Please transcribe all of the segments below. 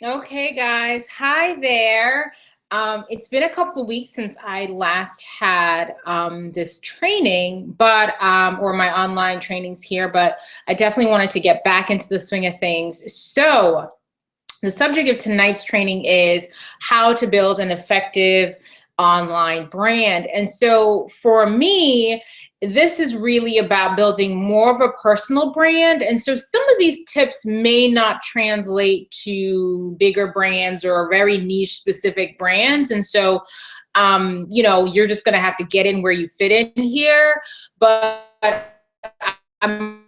Okay, guys. Hi there. It's been a couple of weeks since I last had this training, or my online trainings here, but I definitely wanted to get back into the swing of things. So, the subject of tonight's training is how to build an effective online brand. And so for me, this is really about building more of a personal brand. And so some of these tips may not translate to bigger brands or very niche specific brands. And so, you're just going to have to get in where you fit in here. But I'm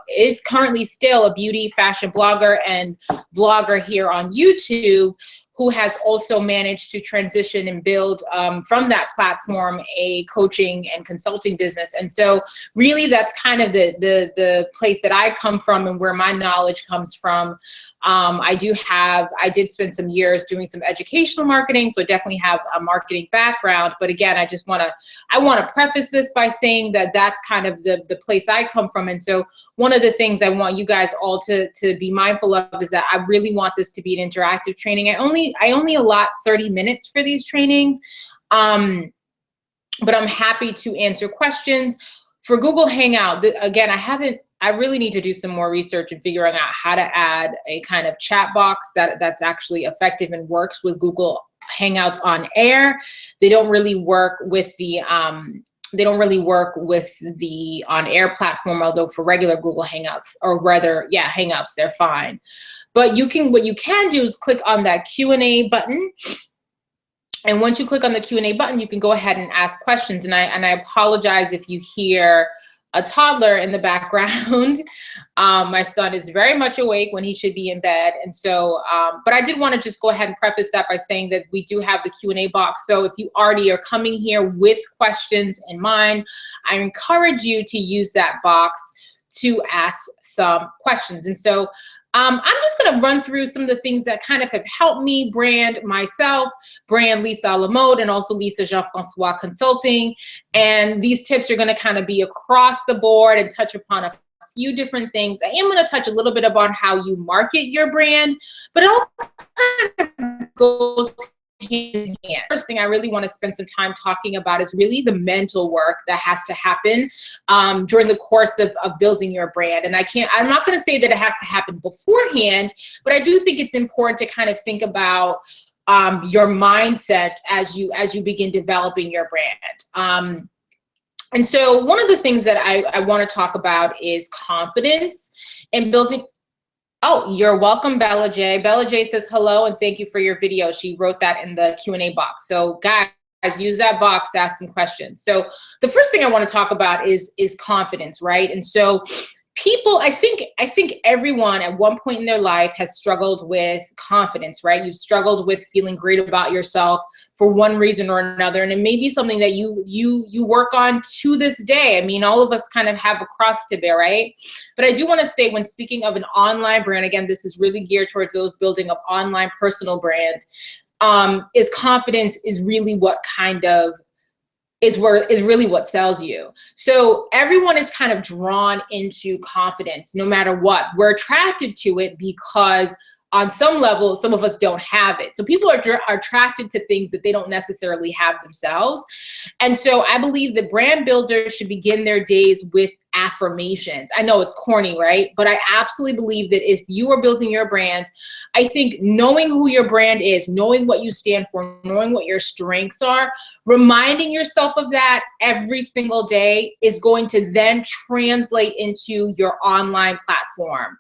is currently still a beauty fashion blogger and vlogger here on YouTube, who has also managed to transition and build from that platform a coaching and consulting business. And so really that's kind of the place that I come from and where my knowledge comes from. I did spend some years doing some educational marketing, so I definitely have a marketing background. But again, I want to preface this by saying that that's kind of the place I come from. And so one of the things I want you guys all to be mindful of is that I really want this to be an interactive training. I only allot 30 minutes for these trainings, but I'm happy to answer questions. For Google Hangout, again, I really need to do some more research and figuring out how to add a kind of chat box that's actually effective and works with Google Hangouts on air. They don't really work with the on air platform, although for regular Google Hangouts, or rather, yeah, Hangouts, they're fine. But what you can do is click on that Q&A button. And once you click on the Q&A button, you can go ahead and ask questions. And I apologize if you hear a toddler in the background. My son is very much awake when he should be in bed. And so, but I did want to just go ahead and preface that by saying that we do have the Q&A box. So if you already are coming here with questions in mind, I encourage you to use that box to ask some questions. And so I'm just going to run through some of the things that kind of have helped me brand myself, brand Lisa a la mode, and also Lisa Jean-Francois Consulting. And these tips are going to kind of be across the board and touch upon a few different things. I am going to touch a little bit about how you market your brand, but it all kind of goes hand in hand. First thing I really want to spend some time talking about is really the mental work that has to happen during the course of building your brand. And I'm not going to say that it has to happen beforehand, but I do think it's important to kind of think about your mindset as you begin developing your brand. And so one of the things that I want to talk about is confidence and building. Oh, you're welcome, Bella J. Bella J says hello and thank you for your video. She wrote that in the Q&A box. So guys, use that box to ask some questions. So the first thing I want to talk about is confidence, right? And so people, I think everyone at one point in their life has struggled with confidence, right? You've struggled with feeling great about yourself for one reason or another. And it may be something that you work on to this day. I mean, all of us kind of have a cross to bear, right? But I do want to say, when speaking of an online brand, again, this is really geared towards those building an online personal brand, is confidence is really what kind of is really what sells you. So everyone is kind of drawn into confidence no matter what. We're attracted to it because on some level, some of us don't have it. So people are attracted to things that they don't necessarily have themselves. And so I believe that brand builders should begin their days with affirmations. I know it's corny, right? But I absolutely believe that if you are building your brand, I think knowing who your brand is, knowing what you stand for, knowing what your strengths are, reminding yourself of that every single day is going to then translate into your online platform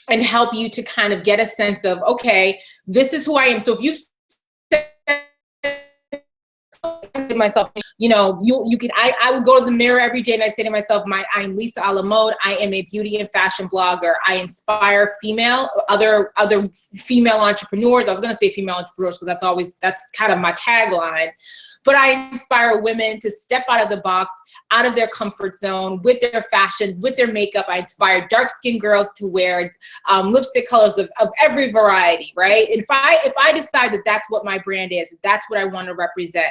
and help you to kind of get a sense of, okay, this is who I am. So if you've myself, I would go to the mirror every day and I say to myself, I'm Lisa a la mode. I am a beauty and fashion blogger. I inspire other female entrepreneurs. I was going to say female entrepreneurs because that's kind of my tagline. But I inspire women to step out of the box, out of their comfort zone with their fashion, with their makeup. I inspire dark-skinned girls to wear lipstick colors of every variety, right? If I decide that that's what my brand is, that's what I want to represent,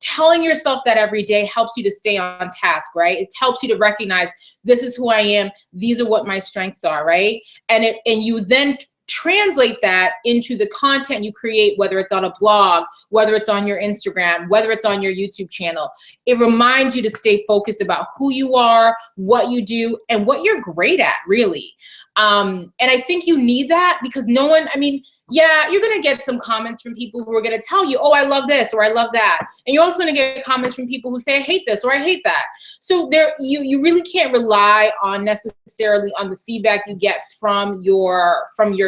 telling yourself that every day helps you to stay on task, right? It helps you to recognize this is who I am. These are what my strengths are, right? And you then translate that into the content you create, whether it's on a blog, whether it's on your Instagram, whether it's on your YouTube channel. It reminds you to stay focused about who you are, what you do, and what you're great at, really. And I think you need that, because no one, I mean, yeah, you're going to get some comments from people who are going to tell you, oh, I love this, or I love that. And you're also going to get comments from people who say, I hate this, or I hate that. So you really can't rely on necessarily on the feedback you get from your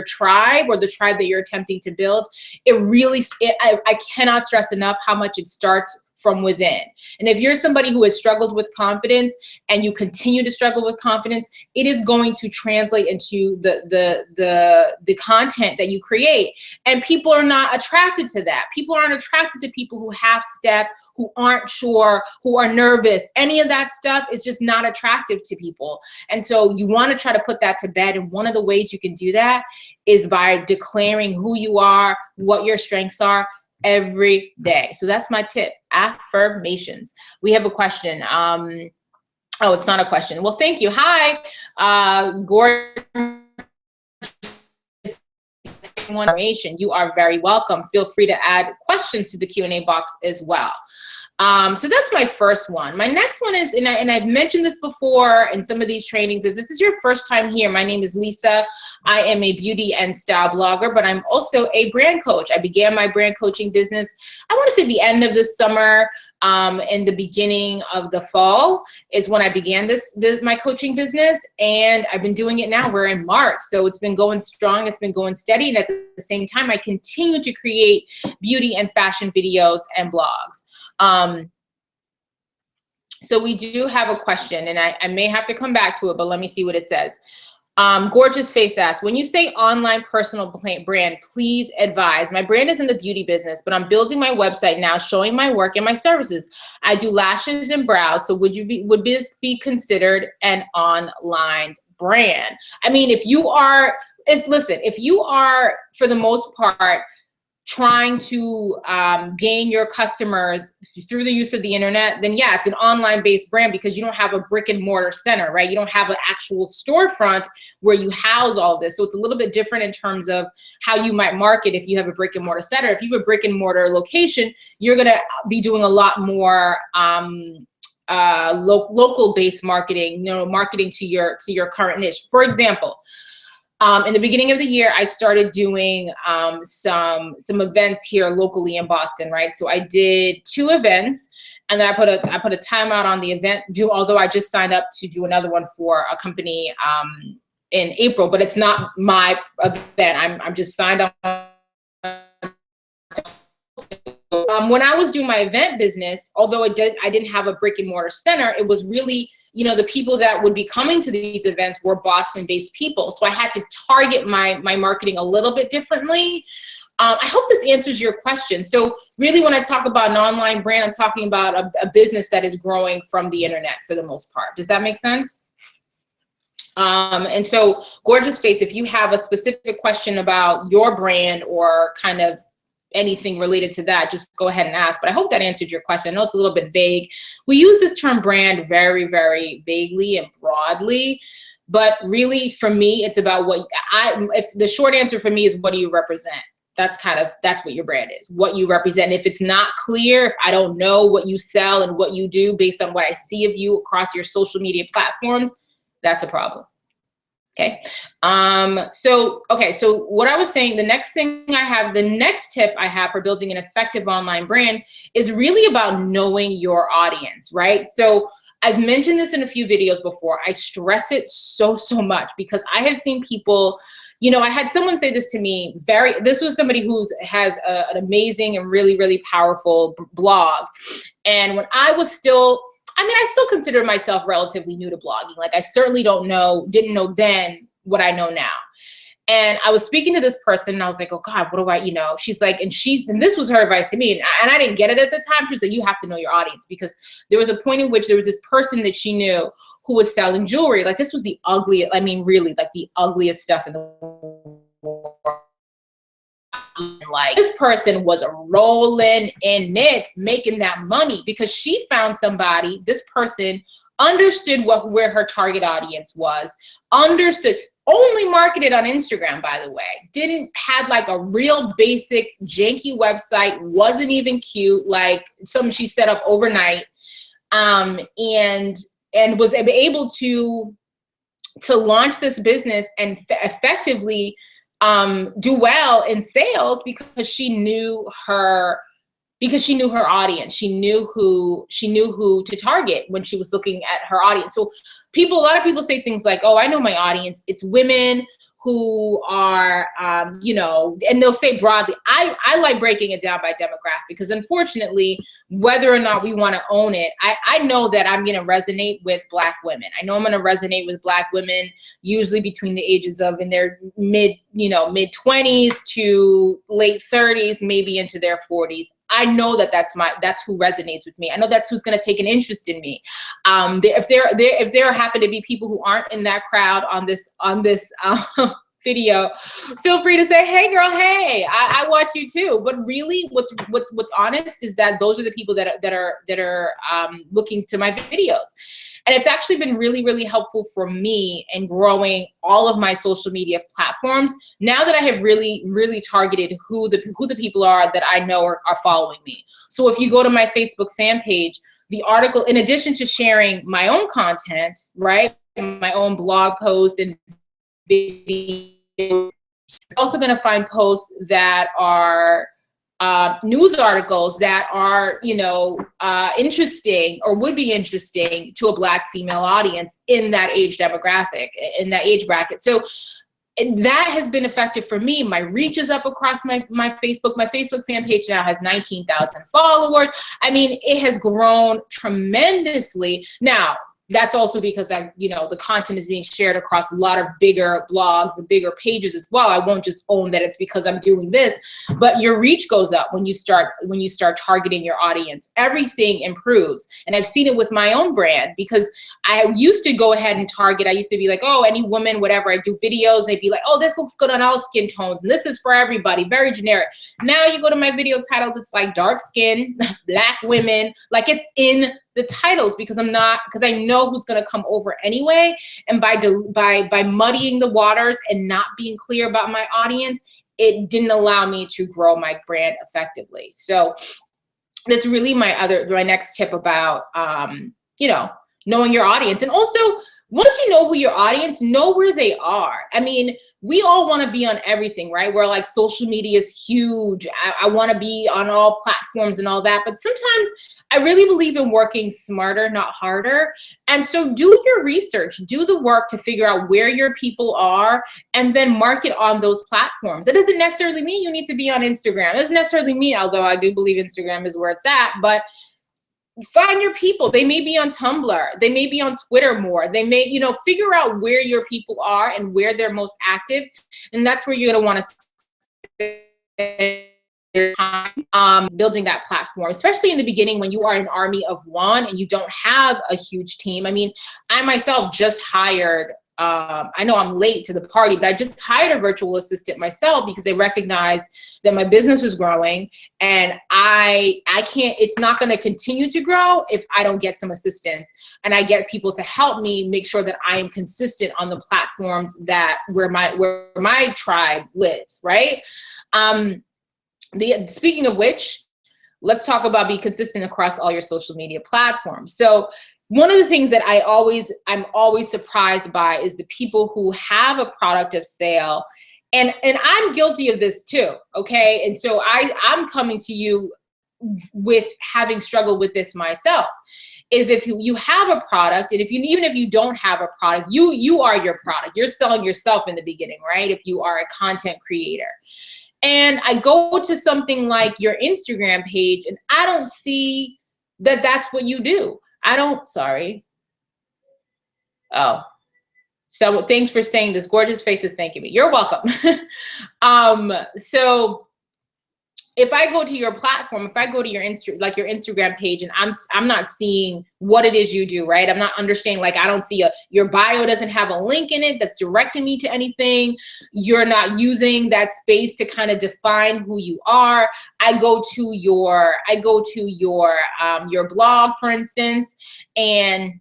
tribe, or the tribe that you're attempting to build. I cannot stress enough how much it starts from within. And if you're somebody who has struggled with confidence and you continue to struggle with confidence, it is going to translate into the content that you create. And people are not attracted to that. People aren't attracted to people who half step, who aren't sure, who are nervous. Any of that stuff is just not attractive to people. And so you want to try to put that to bed. And one of the ways you can do that is by declaring who you are, what your strengths are, every day. So that's my tip, affirmations. We have a question. Oh, it's not a question. Well, thank you. Hi, Gordon. Information. You are very welcome. Feel free to add questions to the Q&A box as well. So that's my first one. My next one is, and I've mentioned this before in some of these trainings, if this is your first time here, my name is Lisa. I am a beauty and style blogger, but I'm also a brand coach. I began my brand coaching business, I want to say the end of this summer, and the beginning of the fall is when I began my coaching business, and I've been doing it now. We're in March, so it's been going strong, it's been going steady, and at the same time, I continue to create beauty and fashion videos and blogs. So we do have a question, and I may have to come back to it, but let me see what it says. Gorgeous Face asks, when you say online personal brand, please advise. My brand is in the beauty business, but I'm building my website now, showing my work and my services. I do lashes and brows. So would this be considered an online brand? I mean, if you are, for the most part, trying to gain your customers through the use of the internet, then yeah, it's an online-based brand, because you don't have a brick and mortar center, right? You don't have an actual storefront where you house all this. So it's a little bit different in terms of how you might market if you have a brick and mortar center. If you have a brick and mortar location, you're gonna be doing a lot more local-based marketing, marketing to your current niche. For example, in the beginning of the year, I started doing some events here locally in Boston, right? So I did 2 events, and then I put a timeout on the event. Although I just signed up to do another one for a company in April, but it's not my event. I'm just signed up. When I was doing my event business, although I didn't have a brick and mortar center, it was really, the people that would be coming to these events were Boston-based people. So I had to target my marketing a little bit differently. I hope this answers your question. So really, when I talk about an online brand, I'm talking about a business that is growing from the internet for the most part. Does that make sense? And so, Gorgeous Face, if you have a specific question about your brand or kind of anything related to that, just go ahead and ask. But I hope that answered your question. I know it's a little bit vague. We use this term brand very, very vaguely and broadly, but really for me, it's about if the short answer for me is, what do you represent? That's what your brand is, what you represent. If it's not clear, if I don't know what you sell and what you do based on what I see of you across your social media platforms, that's a problem. Okay. So what I was saying, the next tip I have for building an effective online brand is really about knowing your audience, right? So I've mentioned this in a few videos before. I stress it so much, because I have seen people, I had someone say this to me, this was somebody who has an amazing and really, really powerful blog. And when I was I still consider myself relatively new to blogging. Like, I certainly didn't know then what I know now. And I was speaking to this person, and I was like, oh God, what do I, she's like, and this was her advice to me. And I didn't get it at the time. She was like, you have to know your audience, because there was a point in which there was this person that she knew who was selling jewelry. Like, this was the ugliest, really like the ugliest stuff in the world. Like, this person was rolling in it, making that money, because she found somebody, this person understood where her target audience was, understood only marketed on Instagram, by the way. Had like a real basic janky website, wasn't even cute, like something she set up overnight, and was able to launch this business and effectively do well in sales because she knew her audience. She knew who to target when she was looking at her audience. So a lot of people say things like, oh, I know my audience. It's women who are, and they'll say broadly. I like breaking it down by demographic because unfortunately, whether or not we want to own it, I know that I'm going to resonate with Black women. I know I'm going to resonate with Black women, usually between the ages of in their mid 20s to late 30s, maybe into their 40s. I know that that's who resonates with me. I know that's who's going to take an interest in me. If there happen to be people who aren't in that crowd on this video, feel free to say, hey girl, hey, I watch you too. But really what's honest is that those are the people that are looking to my videos. And it's actually been really, really helpful for me in growing all of my social media platforms. Now that I have really, really targeted who the people are that I know are following me. So if you go to my Facebook fan page, the article, in addition to sharing my own content, right, my own blog posts and videos, it's also going to find posts that are news articles that are, interesting or would be interesting to a Black female audience in that age demographic, in that age bracket. So that has been effective for me. My reach is up across my Facebook. My Facebook fan page now has 19,000 followers. I mean, it has grown tremendously. Now, that's also because the content is being shared across a lot of bigger blogs and bigger pages as well. I won't just own that it's because I'm doing this, but your reach goes up when you start targeting your audience. Everything improves. And I've seen it with my own brand because I used to go ahead and target. I used to be like, oh, any woman, whatever. I do videos. And they'd be like, oh, this looks good on all skin tones. And this is for everybody. Very generic. Now you go to my video titles, it's like dark skin, Black women, like it's in the titles because I know who's going to come over anyway. And by muddying the waters and not being clear about my audience, it didn't allow me to grow my brand effectively. So that's really my next tip about, knowing your audience. And also, once you know who your audience, know where they are. I mean, we all want to be on everything, right? We're like, social media is huge. I want to be on all platforms and all that. But sometimes I really believe in working smarter, not harder. And so do your research, do the work to figure out where your people are and then market on those platforms. That doesn't necessarily mean you need to be on Instagram. It doesn't necessarily mean, although I do believe Instagram is where it's at, but find your people. They may be on Tumblr. They may be on Twitter more. They may, figure out where your people are and where they're most active. And that's where you're going to want to spend your time building that platform, especially in the beginning when you are an army of one and you don't have a huge team. I mean, I myself just hired, I know I'm late to the party, but I just hired a virtual assistant myself because I recognized that my business is growing and I can't, it's not going to continue to grow if I don't get some assistance and I get people to help me make sure that I am consistent on the platforms where my tribe lives, right? Speaking of which, let's talk about being consistent across all your social media platforms. So one of the things that I'm always surprised by is the people who have a product of sale, and I'm guilty of this too, okay? And so I'm coming to you with having struggled with this myself, is if you have a product, and even if you don't have a product, you are your product. You're selling yourself in the beginning, right? If you are a content creator. And I go to something like your Instagram page and I don't see that that's what you do. Sorry. Oh, so thanks for saying this. Gorgeous faces thanking me. You're welcome. So if I go to your platform, if I go to your Instagram page and I'm not seeing what it is you do, right? I'm not understanding, like I don't see your bio doesn't have a link in it that's directing me to anything. You're not using that space to kind of define who you are. I go to your blog, for instance, and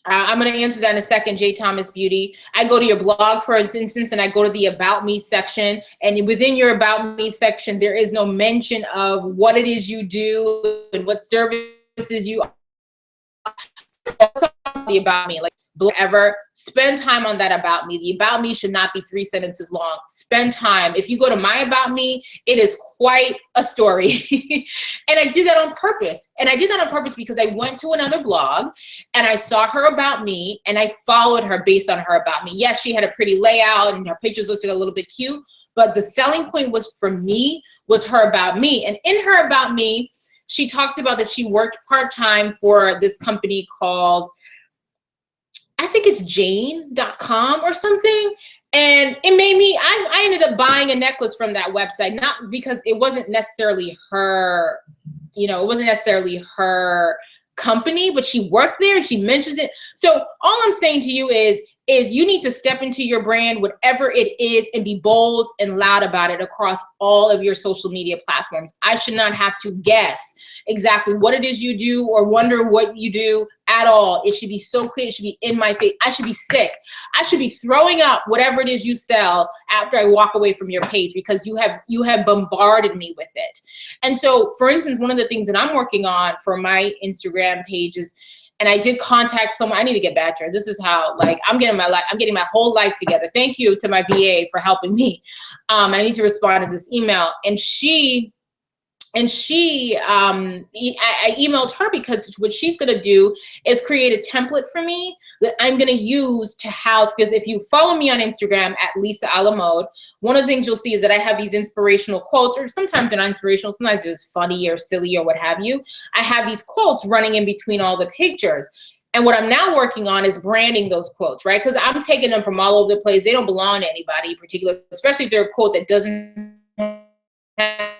I'm going to answer that in a second, J. Thomas Beauty. I go to your blog, for instance, and I go to the About Me section. And within your About Me section, there is no mention of what it is you do and what services you the About Me, like ever. Spend time on that About Me. The About Me should not be 3 sentences long. Spend time. If you go to my About Me, it is quite a story. And I did that on purpose. And I did that on purpose because I went to another blog and I saw her About Me and I followed her based on her About Me. Yes, she had a pretty layout and her pictures looked a little bit cute, but the selling point was for me was her About Me. And in her About Me, she talked about that she worked part-time for this company called, I think it's Jane.com or something. And it made me, I ended up buying a necklace from that website, not because it wasn't necessarily her, you know, it wasn't necessarily her company, but she worked there and she mentions it. So all I'm saying to you is you need to step into your brand, whatever it is, and be bold and loud about it across all of your social media platforms. I should not have to guess exactly what it is you do or wonder what you do at all. It should be so clear. It should be in my face. I should be sick. I should be throwing up whatever it is you sell after I walk away from your page because you have bombarded me with it. And so, for instance, one of the things that I'm working on for my Instagram page is, and I did contact someone. I need to get back to her. This is how, like, I'm getting my whole life together. Thank you to my VA for helping me. I need to respond to this email. I emailed her because what she's going to do is create a template for me that I'm going to use to house, because if you follow me on Instagram at Lisa a la Mode, one of the things you'll see is that I have these inspirational quotes, or sometimes they're not inspirational, sometimes they're just funny or silly or what have you. I have these quotes running in between all the pictures. And what I'm now working on is branding those quotes, right? Because I'm taking them from all over the place. They don't belong to anybody in particular, especially if they're a quote that doesn't have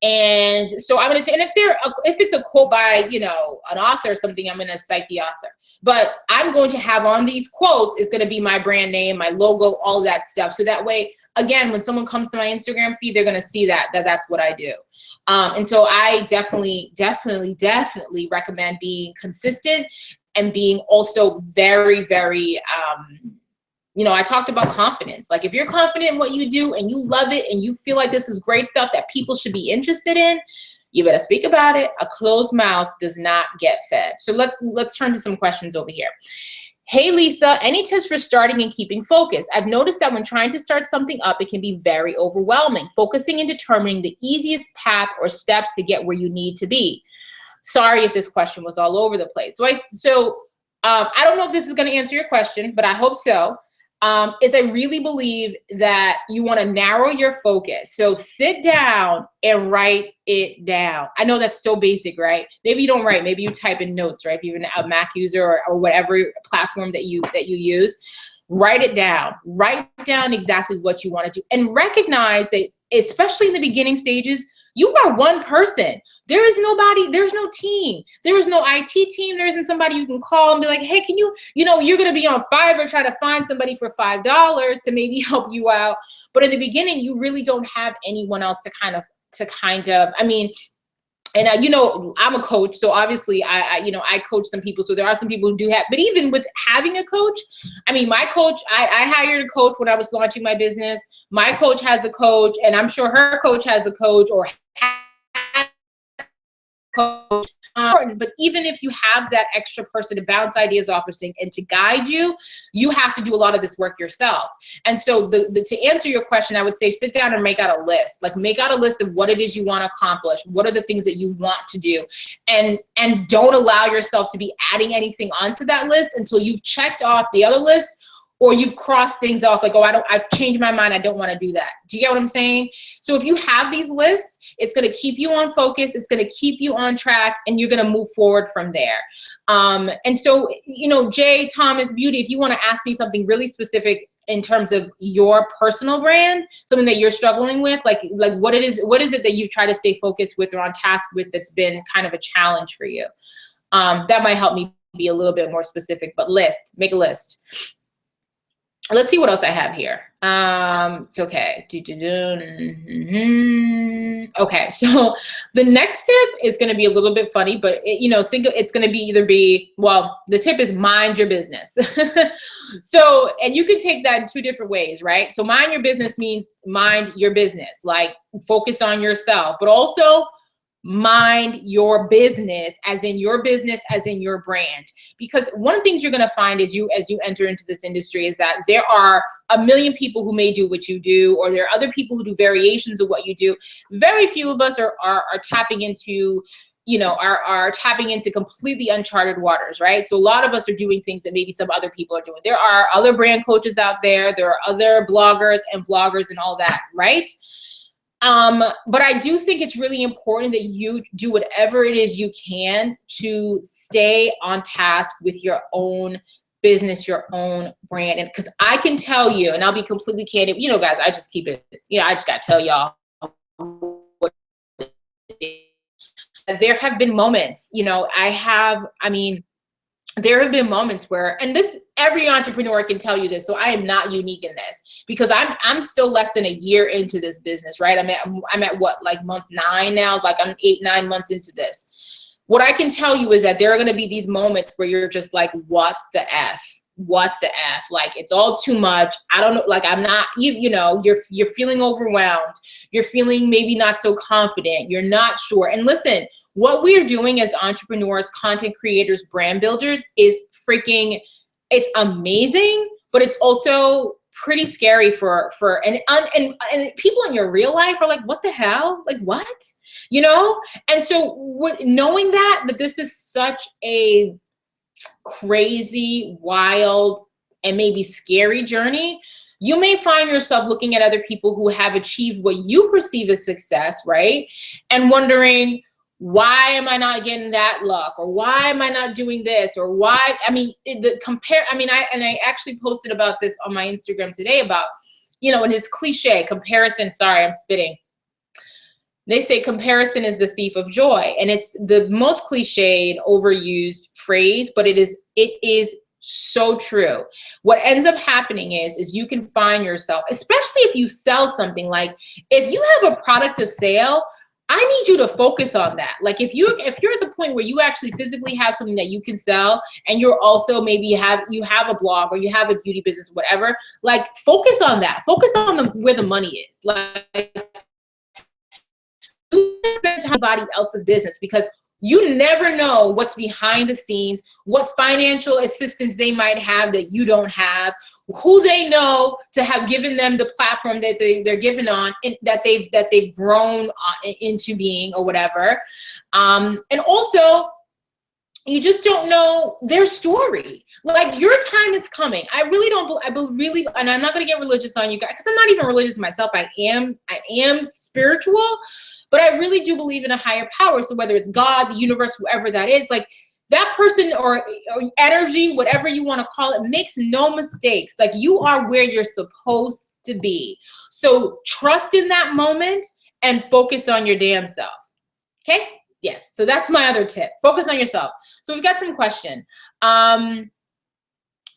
and so I'm going to, and if it's a quote by, you know, an author or something, I'm going to cite the author. But I'm going to have on these quotes is going to be my brand name, my logo, all that stuff. So that way, again, when someone comes to my Instagram feed, they're going to see that's what I do. And so I definitely recommend being consistent and being also very, very, you know, I talked about confidence. Like if you're confident in what you do and you love it and you feel like this is great stuff that people should be interested in, you better speak about it. A closed mouth does not get fed. So let's turn to some questions over here. Hey, Lisa, any tips for starting and keeping focus? I've noticed that when trying to start something up, it can be very overwhelming. Focusing and determining the easiest path or steps to get where you need to be. Sorry if this question was all over the place. So I don't know if this is going to answer your question, but I hope so. Is I really believe that you want to narrow your focus. So sit down and write it down. I know that's so basic, right? Maybe you don't write. Maybe you type in notes, right? If you're a Mac user or whatever platform that you use, write it down. Write down exactly what you want to do, and recognize that, especially in the beginning stages, you are one person. There is nobody, there's no team. There is no IT team. There isn't somebody you can call and be like, hey, can you know, you're going to be on Fiverr trying to find somebody for $5 to maybe help you out. But in the beginning, you really don't have anyone else to kind of, I mean, and you know, I'm a coach, so obviously I coach some people. So there are some people who do have, but even with having a coach, I mean, my coach, I hired a coach when I was launching my business. My coach has a coach, and I'm sure her coach has a coach or coach. But even if you have that extra person to bounce ideas off of and to guide you, you have to do a lot of this work yourself. And so to answer your question, I would say sit down and make out a list. Like make out a list of what it is you want to accomplish. What are the things that you want to do? And don't allow yourself to be adding anything onto that list until you've checked off the other list, or you've crossed things off like, oh, I've changed my mind. I don't want to do that. Do you get what I'm saying? So if you have these lists, it's going to keep you on focus. It's going to keep you on track, and you're going to move forward from there. And so, you know, J. Thomas Beauty, if you want to ask me something really specific in terms of your personal brand, something that you're struggling with, like what is it that you try to stay focused with or on task with that's been kind of a challenge for you? That might help me be a little bit more specific, but make a list. Let's see what else I have here. It's okay. Okay, so the next tip is going to be a little bit funny, but it's going to well, the tip is mind your business. So, and you can take that in two different ways, right? So mind your business means mind your business, like focus on yourself, but also mind your business, as in your business, as in your brand. Because one of the things you're going to find as you enter into this industry is that there are a million people who may do what you do, or there are other people who do variations of what you do. Very few of us are tapping into, are tapping into completely uncharted waters, right? So a lot of us are doing things that maybe some other people are doing. There are other brand coaches out there. There are other bloggers and vloggers and all that, right? But I do think it's really important that you do whatever it is you can to stay on task with your own business, your own brand. And because I can tell you, and I'll be completely candid, guys, I just keep it, I just got to tell y'all there have been moments, there have been moments where, and this, every entrepreneur can tell you this, so I am not unique in this, because I'm still less than a year into this business, right? I'm at what, like month 9 now, like I'm 8-9 months into this. What I can tell you is that there are going to be these moments where you're just like, what the F? What the F? Like, it's all too much. I don't know. Like, I'm not, you're feeling overwhelmed. You're feeling maybe not so confident. You're not sure. And listen, what we're doing as entrepreneurs, content creators, brand builders is it's amazing, but it's also pretty scary and people in your real life are like, what the hell? Like, what? And so knowing that this is such a crazy, wild, and maybe scary journey, you may find yourself looking at other people who have achieved what you perceive as success, right? And wondering, why am I not getting that luck? Or why am I not doing this? Or why, I actually posted about this on my Instagram today about, and it's cliche, comparison, sorry, I'm spitting. They say comparison is the thief of joy. And it's the most cliched, overused phrase, but it is so true. What ends up happening is you can find yourself, especially if you sell something, like if you have a product of sale, I need you to focus on that. Like if you're at the point where you actually physically have something that you can sell, and you're also maybe you have a blog, or you have a beauty business, whatever, like focus on that. Focus on where the money is. Like, you spend time on somebody else's business, because you never know what's behind the scenes, what financial assistance they might have that you don't have, who they know to have given them the platform that they're given on, and that they've grown into being, or whatever. And also, you just don't know their story. Like, your time is coming. I believe, and I'm not going to get religious on you guys, because I'm not even religious myself. I am spiritual. But I really do believe in a higher power. So whether it's God, the universe, whoever that is, like that person or energy, whatever you want to call it, makes no mistakes. Like, you are where you're supposed to be. So trust in that moment and focus on your damn self. Okay? Yes. So that's my other tip. Focus on yourself. So we've got some question.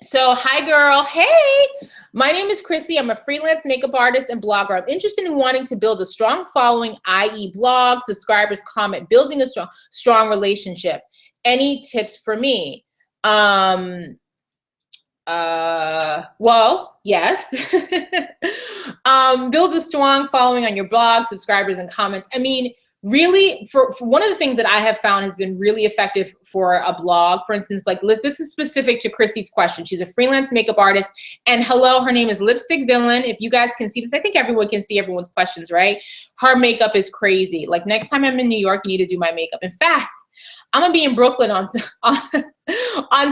So, hi girl. Hey, my name is Chrissy. I'm a freelance makeup artist and blogger. I'm interested in wanting to build a strong following, i.e. blog, subscribers, comment, building a strong relationship. Any tips for me? Well, yes. Build a strong following on your blog, subscribers, and comments. I mean, really, for one of the things that I have found has been really effective for a blog, for instance, like this is specific to Chrissy's question. She's a freelance makeup artist, and hello, her name is Lipstick Villain. If you guys can see this, I think everyone can see everyone's questions, right? Her makeup is crazy. Like, next time I'm in New York, you need to do my makeup. In fact, I'm gonna be in Brooklyn on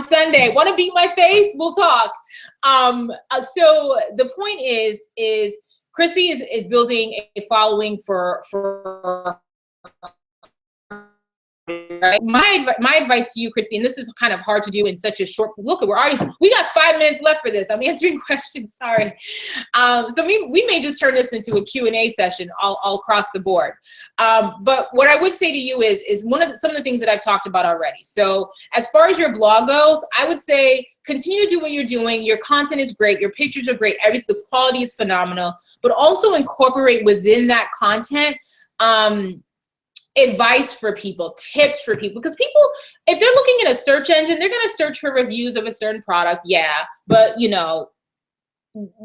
Sunday. Want to beat my face? We'll talk. So the point is Chrissy is building a following for right? My advice to you, Christy, and this is kind of hard to do in such a short look. We got 5 minutes left for this. I'm answering questions. Sorry. So we may just turn this into a Q&A session all across the board. But what I would say to you is some of the things that I've talked about already. So as far as your blog goes, I would say continue to do what you're doing. Your content is great. Your pictures are great. The quality is phenomenal. But also incorporate within that content advice for people, tips for people, because people, if they're looking at a search engine, they're going to search for reviews of a certain product. Yeah. But you know,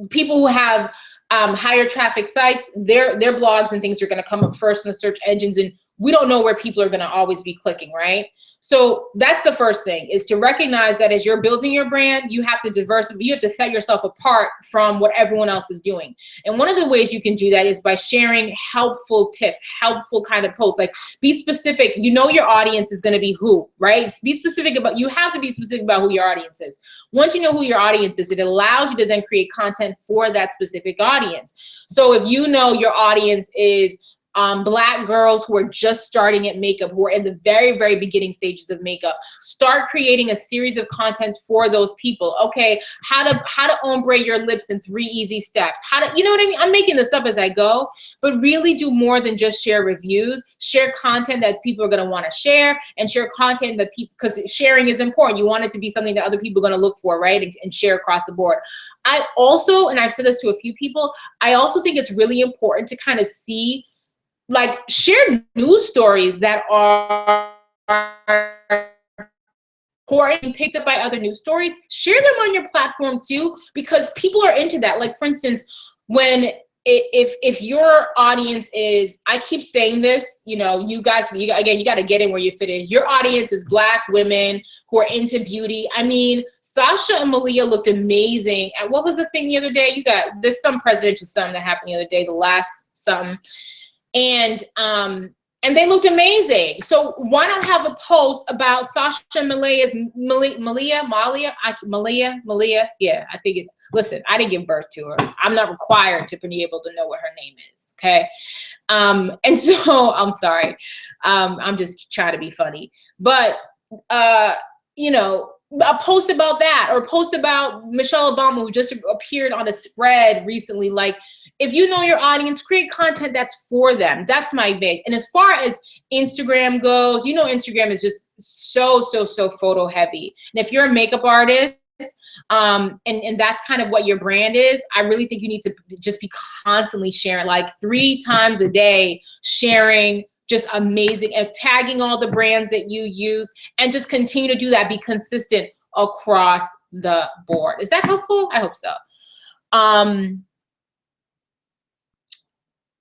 people who have higher traffic sites, their blogs and things are going to come up first in the search engines, and we don't know where people are going to always be clicking, right? So that's the first thing, is to recognize that as you're building your brand, you have to diversify, you have to set yourself apart from what everyone else is doing. And one of the ways you can do that is by sharing helpful tips, helpful kind of posts. Like, be specific. You know your audience is going to be who, right? Be specific about, you have to be specific about who your audience is. Once you know who your audience is, it allows you to then create content for that specific audience. So if you know your audience is Black girls who are just starting at makeup, who are in the very, very beginning stages of makeup, start creating a series of contents for those people. Okay, how to ombre your lips in 3 easy steps. How to, you know what I mean? I'm making this up as I go, but really do more than just share reviews. Share content that people are going to want to share, and share content that people, because sharing is important. You want it to be something that other people are going to look for, right? And share across the board. I also, and I've said this to a few people, I also think it's really important to kind of see, like, share news stories that are who are being picked up by other news stories. Share them on your platform too, because people are into that. Like, for instance, when if your audience is, I keep saying this, you know, you guys, again, you got to get in where you fit in. Your audience is Black women who are into beauty. I mean, Sasha and Malia looked amazing. And what was the thing the other day? There's some presidential something that happened the other day, the last something. And they looked amazing. So why not have a post about Sasha and Malia's, Malia? Yeah, I think it, listen, I didn't give birth to her. I'm not required to be able to know what her name is, okay? And so, I'm sorry. I'm just trying to be funny. But, you know, a post about that, or a post about Michelle Obama, who just appeared on a spread recently. Like, if you know your audience, create content that's for them. That's my vein. And as far as Instagram goes, you know, Instagram is just so photo heavy. And if you're a makeup artist, and that's kind of what your brand is, I really think you need to just be constantly sharing, like 3 times a day, sharing just amazing, and tagging all the brands that you use, and just continue to do that. Be consistent across the board. Is that helpful? I hope so.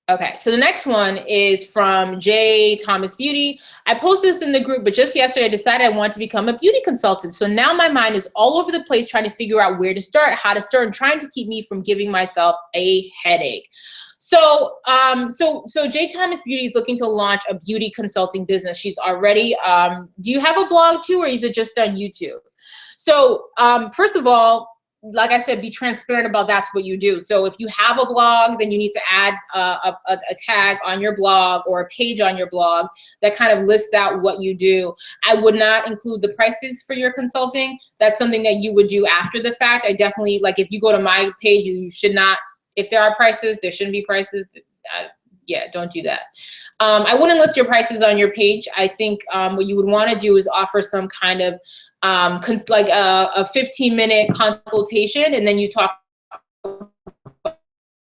Okay, so the next one is from J. Thomas Beauty. I posted this in the group, but just yesterday I decided I want to become a beauty consultant. So now my mind is all over the place trying to figure out where to start, how to start, and trying to keep me from giving myself a headache. So, so J. Thomas Beauty is looking to launch a beauty consulting business. She's already, do you have a blog too, or is it just on YouTube? So, first of all, like I said, be transparent about that's what you do. So if you have a blog, then you need to add a tag on your blog, or a page on your blog that kind of lists out what you do. I would not include the prices for your consulting. That's something that you would do after the fact. I definitely, like, if you go to my page, you should not, if there are prices, there shouldn't be prices. Yeah, don't do that. I wouldn't list your prices on your page. I think what you would want to do is offer some kind of like a 15-minute consultation, and then you talk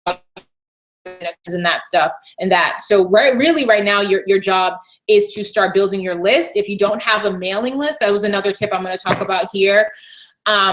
and that stuff and that. So really right now, your job is to start building your list. If you don't have a mailing list, that was another tip I'm going to talk about here.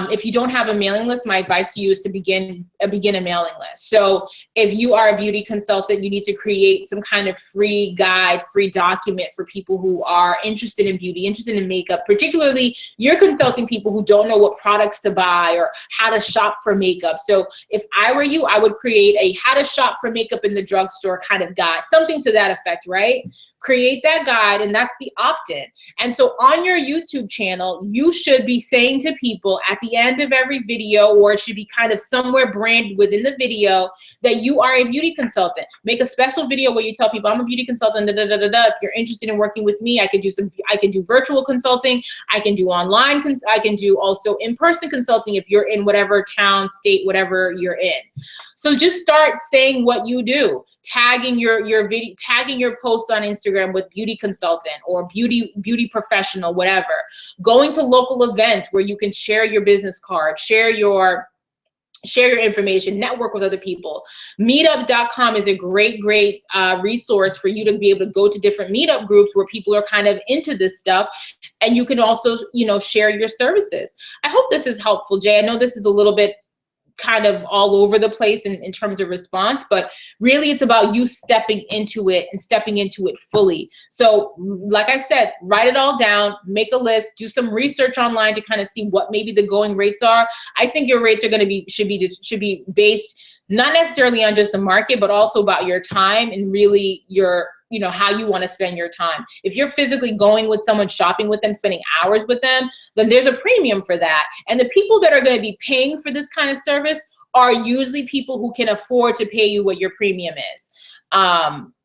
If you don't have a mailing list, my advice to you is to begin a mailing list. So if you are a beauty consultant, you need to create some kind of free guide, free document for people who are interested in beauty, interested in makeup. Particularly, you're consulting people who don't know what products to buy or how to shop for makeup. So if I were you, I would create a how to shop for makeup in the drugstore kind of guide, something to that effect, right? Create that guide, and that's the opt-in. And so on your YouTube channel, you should be saying to people at the end of every video, or it should be kind of somewhere branded within the video, that you are a beauty consultant. Make a special video where you tell people, I'm a beauty consultant, da, da, da, da, da. If you're interested in working with me, I can do virtual consulting, I can do online, I can do also in-person consulting if you're in whatever town, state, whatever you're in. So just start saying what you do, tagging your video, tagging your posts on Instagram with beauty consultant or beauty professional, whatever. Going to local events where you can share your business card, share your Share your information, network with other people. Meetup.com is a great resource for you to be able to go to different meetup groups where people are kind of into this stuff, and you can also, you know, share your services. I hope this is helpful, Jay. I know this is a little bit kind of all over the place in terms of response, but really it's about you stepping into it and stepping into it fully. So like I said, write it all down, make a list, do some research online to kind of see what maybe the going rates are. I think your rates are going to be, should be based not necessarily on just the market, but also about your time and really your, you know, how you want to spend your time. If you're physically going with someone, shopping with them, spending hours with them, then there's a premium for that. And the people that are going to be paying for this kind of service are usually people who can afford to pay you what your premium is.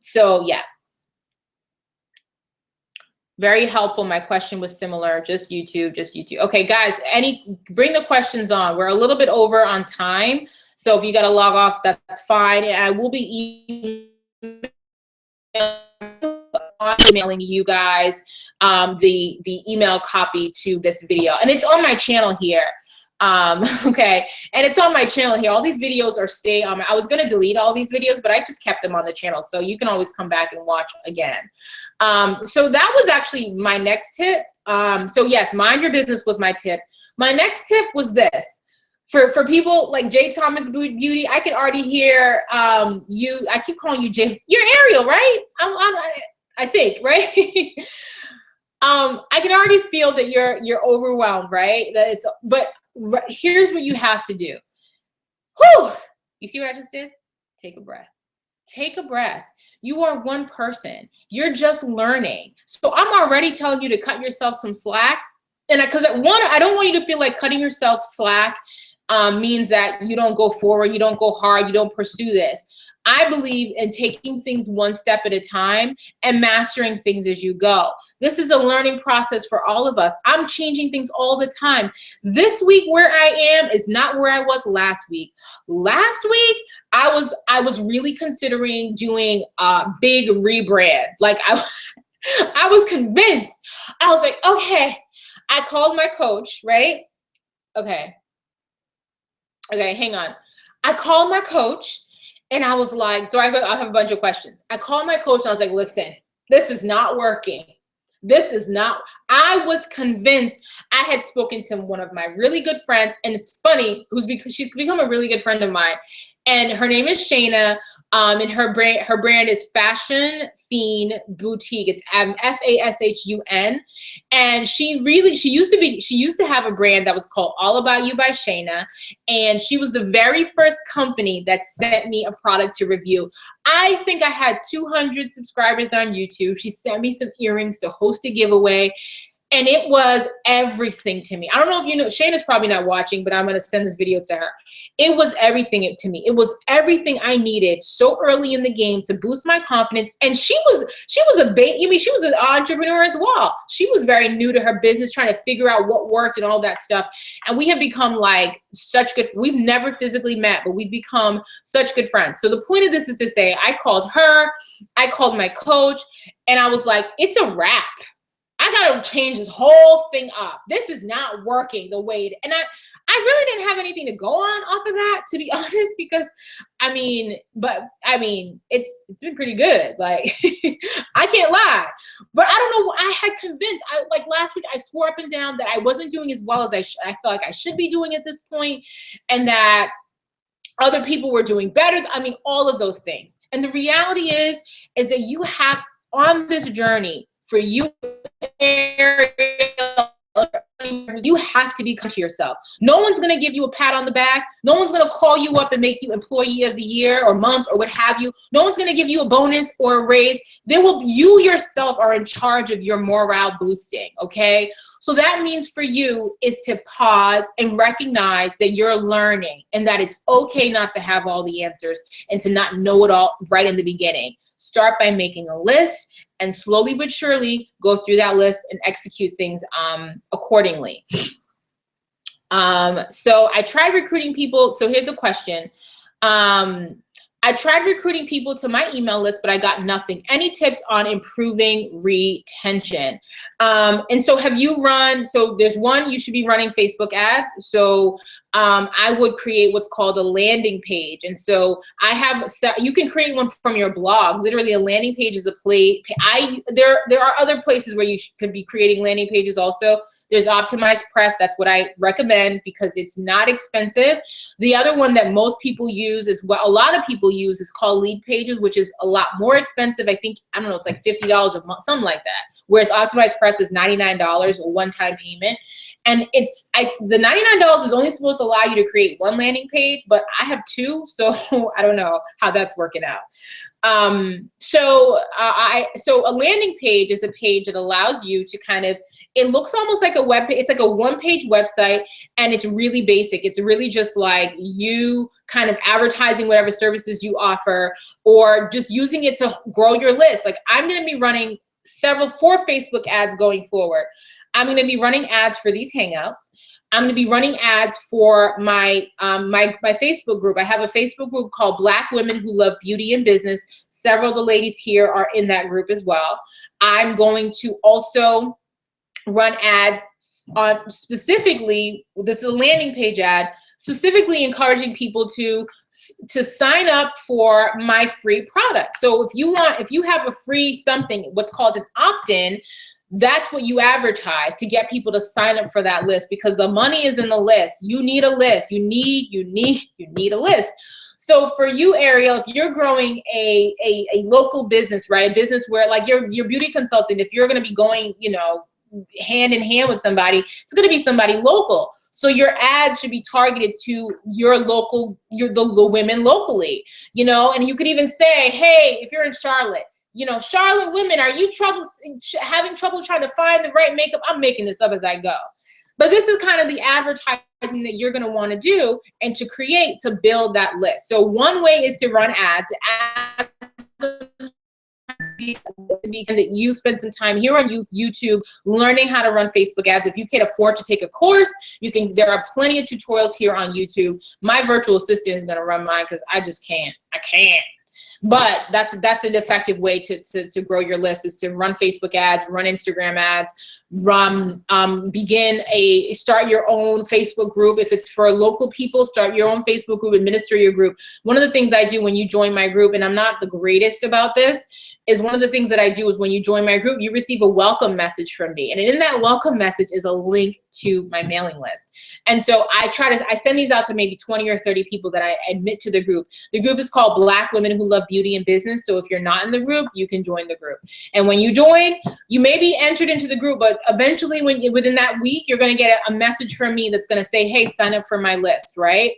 So yeah. Very helpful. My question was similar. Just YouTube. Okay, guys, bring the questions on. We're a little bit over on time. So if you got to log off, that's fine. And I will be emailing you guys the email copy to this video. And it's on my channel here. Okay, and it's on my channel here. All these videos are I was gonna delete all these videos, but I just kept them on the channel, so you can always come back and watch again. So that was actually my next tip. So yes, mind your business was my tip. My next tip was this. For people like J. Thomas Beauty, I can already hear you. I keep calling you J. You're Ariel, right? I think, right? I can already feel that you're overwhelmed, right? But here's what you have to do. Whew! You see what I just did? Take a breath. Take a breath. You are one person. You're just learning. So I'm already telling you to cut yourself some slack. And because I don't want you to feel like cutting yourself slack means that you don't go forward, you don't go hard, you don't pursue this. I believe in taking things one step at a time and mastering things as you go. This is a learning process for all of us. I'm changing things all the time. This week where I am is not where I was last week. Last week, I was really considering doing a big rebrand. Like I was convinced. I was like, okay. I called my coach, right? Okay, hang on. I called my coach. And I was like, so I have a bunch of questions. I called my coach and I was like, listen, this is not working. I was convinced. I had spoken to one of my really good friends, and it's funny, she's become a really good friend of mine. And her name is Shayna, and her brand is Fashion Fiend Boutique. It's Fashun. And she used to have a brand that was called All About You by Shayna. And she was the very first company that sent me a product to review. I think I had 200 subscribers on YouTube. She sent me some earrings to host a giveaway. And it was everything to me. I don't know if you know, Shayna's probably not watching, but I'm going to send this video to her. It was everything to me. It was everything I needed so early in the game to boost my confidence. And she was she was an entrepreneur as well. She was very new to her business, trying to figure out what worked and all that stuff. And we have become like such good, we've never physically met, but we've become such good friends. So the point of this is to say, I called her, I called my coach, and I was like, it's a wrap. I gotta change this whole thing up. This is not working the way it, and I really didn't have anything to go on off of that, to be honest, because it's been pretty good. Like I can't lie, but I don't know. I had convinced. Like last week, I swore up and down that I wasn't doing as well as I felt like I should be doing at this point, and that other people were doing better. I mean, all of those things. And the reality is that you have on this journey. For you, you have to be kind to yourself. No one's going to give you a pat on the back. No one's going to call you up and make you employee of the year or month or what have you. No one's going to give you a bonus or a raise. You yourself are in charge of your morale boosting, okay? So that means for you is to pause and recognize that you're learning and that it's okay not to have all the answers and to not know it all right in the beginning. Start by making a list and slowly but surely go through that list and execute things accordingly. So I tried recruiting people. So here's a question. I tried recruiting people to my email list, but I got nothing. Any tips on improving retention? And so have you run, so there's one, you should be running Facebook ads. So I would create what's called a landing page. And so you can create one from your blog. Literally, a landing page is a there are other places where you could be creating landing pages also. There's Optimized Press. That's what I recommend because it's not expensive. The other one that most people use a lot of people use is called Lead Pages, which is a lot more expensive. I think, I don't know, it's like $50 a month, something like that. Whereas Optimized Press is $99, a one-time payment. And the $99 is only supposed to allow you to create one landing page, but I have two, so I don't know how that's working out. So a landing page is a page that allows you to it looks almost like a web page. It's like a one-page website, and it's really basic. It's really just like you kind of advertising whatever services you offer, or just using it to grow your list. Like, I'm going to be running 4 Facebook ads going forward. I'm going to be running ads for these Hangouts. I'm going to be running ads for my my Facebook group. I have a Facebook group called Black Women Who Love Beauty and Business. Several of the ladies here are in that group as well. I'm going to also run ads on specifically, this is a landing page ad, specifically encouraging people to sign up for my free product. So if you have a free something, what's called an opt-in, that's what you advertise to get people to sign up for that list, because the money is in the list. You need a list. You need a list. So for you, Ariel, if you're growing a local business, right? A business where, like, your beauty consultant, if you're going to be going, hand in hand with somebody, it's going to be somebody local. So your ads should be targeted to your local, the women locally, and you could even say, hey, if you're in Charlotte, Charlotte women, are you having trouble trying to find the right makeup? I'm making this up as I go. But this is kind of the advertising that you're going to want to do and to create to build that list. So one way is to run ads. That you spend some time here on YouTube learning how to run Facebook ads. If you can't afford to take a course, there are plenty of tutorials here on YouTube. My virtual assistant is going to run mine because I just can't. I can't. But that's an effective way to grow your list, is to run Facebook ads, run Instagram ads, start your own Facebook group. If it's for local people, start your own Facebook group, administer your group. One of the things I do when you join my group, and I'm not the greatest about this, is one of the things that I do is when you join my group, you receive a welcome message from me. And in that welcome message is a link to my mailing list. And so I send these out to maybe 20 or 30 people that I admit to the group. The group is called Black Women Who Love Beauty and Business. So if you're not in the group, you can join the group. And when you join, you may be entered into the group, but eventually within that week, you're going to get a message from me that's going to say, hey, sign up for my list, right?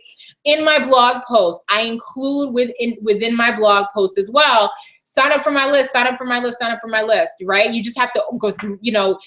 In my blog post, I include within my blog post as well, sign up for my list, sign up for my list, sign up for my list, right? You just have to go through,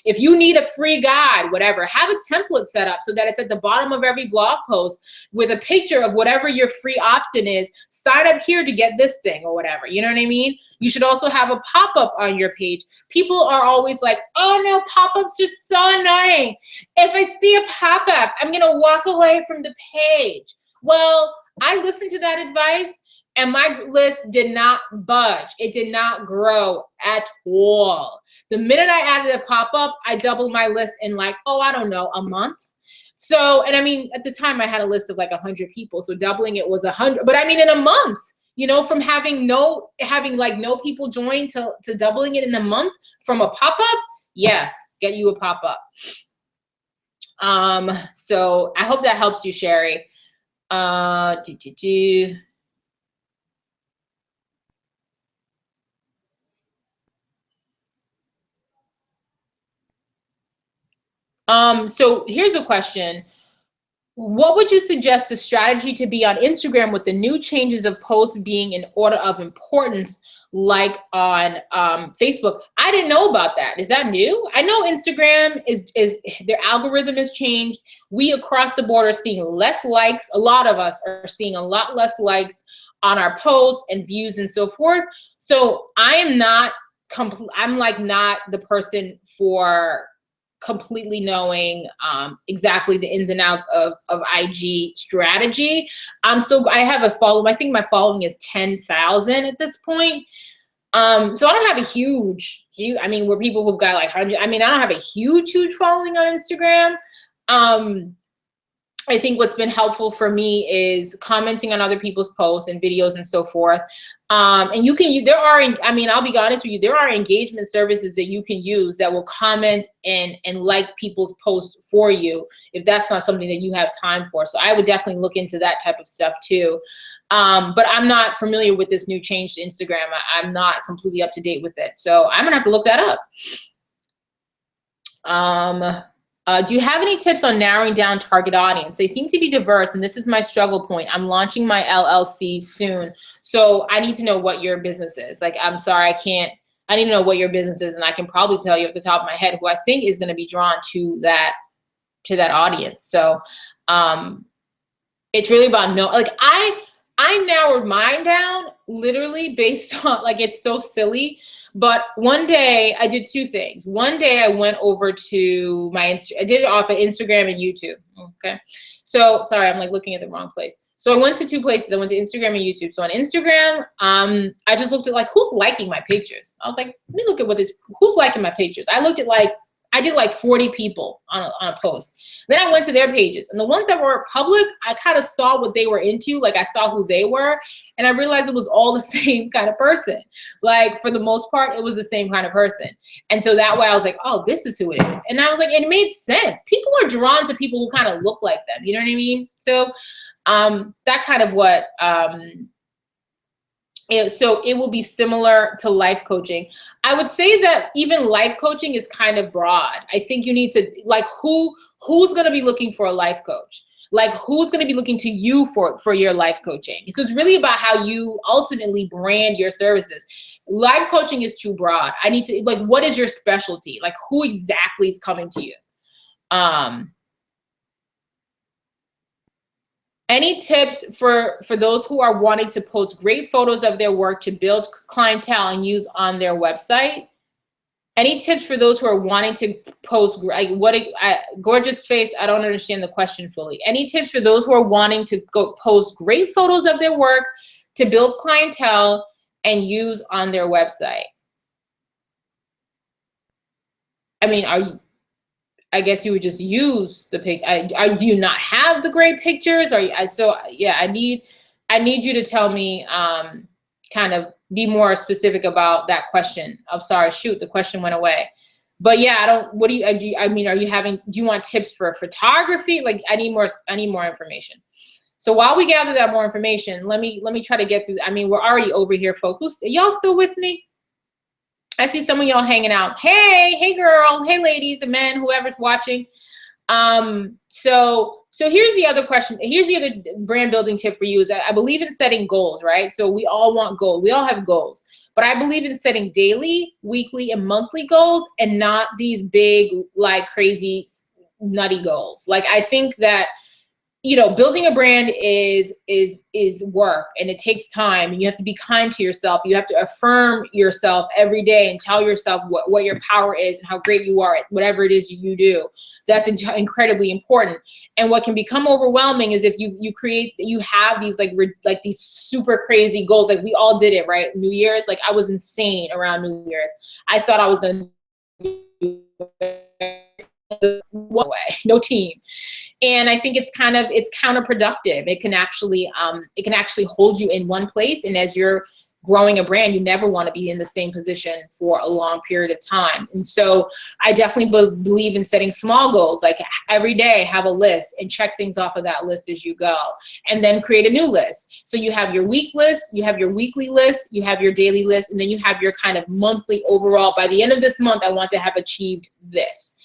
if you need a free guide, whatever, have a template set up so that it's at the bottom of every blog post with a picture of whatever your free opt-in is. Sign up here to get this thing or whatever, you know what I mean? You should also have a pop-up on your page. People are always like, oh no, pop-ups just so annoying. If I see a pop-up, I'm gonna walk away from the page. Well, I listened to that advice, and my list did not budge. It did not grow at all. The minute I added a pop-up, I doubled my list in a month. So, and I mean, at the time I had a list of like 100 people. So doubling it was 100, but I mean, in a month, from having no people join to doubling it in a month from a pop-up. Yes, get you a pop-up. So I hope that helps you, Sherry. So here's a question. What would you suggest the strategy to be on Instagram with the new changes of posts being in order of importance, like on Facebook? I didn't know about that. Is that new? I know Instagram is their algorithm has changed. We across the board are seeing less likes. A lot of us are seeing a lot less likes on our posts and views and so forth. So I am not not the person for completely knowing exactly the ins and outs of IG strategy. I have a following. I think my following is 10,000 at this point. So I don't have a huge, where people who've got like 100. I don't have a huge following on Instagram. I think what's been helpful for me is commenting on other people's posts and videos and so forth. And you can, there are, I mean, I'll be honest with you, there are engagement services that you can use that will comment and like people's posts for you if that's not something that you have time for. So I would definitely look into that type of stuff too. But I'm not familiar with this new change to Instagram. I'm not completely up to date with it. So I'm gonna have to look that up. Do you have any tips on narrowing down target audience? They seem to be diverse, and this is my struggle point. I'm launching my LLC soon, so I need to know what your business is. Like, I'm sorry, I need to know what your business is, and I can probably tell you off the top of my head who I think is going to be drawn to that audience. So it's really about I narrowed mine down literally based on, like, it's so silly. But one day I did two things. One day I went over to my I did it off of Instagram and YouTube. Okay. So sorry, I'm like looking at the wrong place. So I went to two places. I went to Instagram and YouTube. So on Instagram, I just looked at like who's liking my pictures. I was like, let me look at who's liking my pictures. I looked at I did like 40 people on a post. Then I went to their pages, and the ones that were public, I kind of saw what they were into. Like, I saw who they were, and I realized it was all the same kind of person. Like, for the most part, it was the same kind of person. And so that way I was like, oh, this is who it is. And I was like, and it made sense. People are drawn to people who kind of look like them. You know what I mean? So that kind of what, so it will be similar to life coaching. I would say that even life coaching is kind of broad. I think you need to, like, who's going to be looking for a life coach? Like, who's going to be looking to you for your life coaching? So it's really about how you ultimately brand your services. Life coaching is too broad. I need to, like, what is your specialty? Like, who exactly is coming to you? Any tips for those who are wanting to post great photos of their work to build clientele and use on their website? Any tips for those who are wanting to post, like, gorgeous face, I don't understand the question fully. Any tips for those who are wanting to go post great photos of their work to build clientele and use on their website? I mean, I guess you would just use the pic. Do you not have the great pictures? So yeah, I need you to tell me, kind of be more specific about that question. I'm sorry, shoot, the question went away. But yeah, do you want tips for photography? Like, I need more information. So while we gather that more information, let me try to get through. I mean, we're already over here, folks. Are y'all still with me? I see some of y'all hanging out. Hey girl, hey ladies and men, whoever's watching. So here's the other question. Here's the other brand building tip for you is that I believe in setting goals, right? So we all want goals. We all have goals. But I believe in setting daily, weekly, and monthly goals and not these big, like, crazy, nutty goals. Like, I think that, you know, building a brand is work, and it takes time, and you have to be kind to yourself. You have to affirm yourself every day and tell yourself what your power is and how great you are at whatever it is you do. That's incredibly important. And what can become overwhelming is if you have these like these super crazy goals. Like, we all did it, right? New Year's, like, I was insane around New Year's. I thought I was gonna do one way, no team. And I think it's counterproductive. It can actually hold you in one place. And as you're growing a brand, you never want to be in the same position for a long period of time. And so I definitely believe in setting small goals, like every day have a list and check things off of that list as you go, and then create a new list. So you have your week list, you have your weekly list, you have your daily list, and then you have your kind of monthly overall. By the end of this month, I want to have achieved this.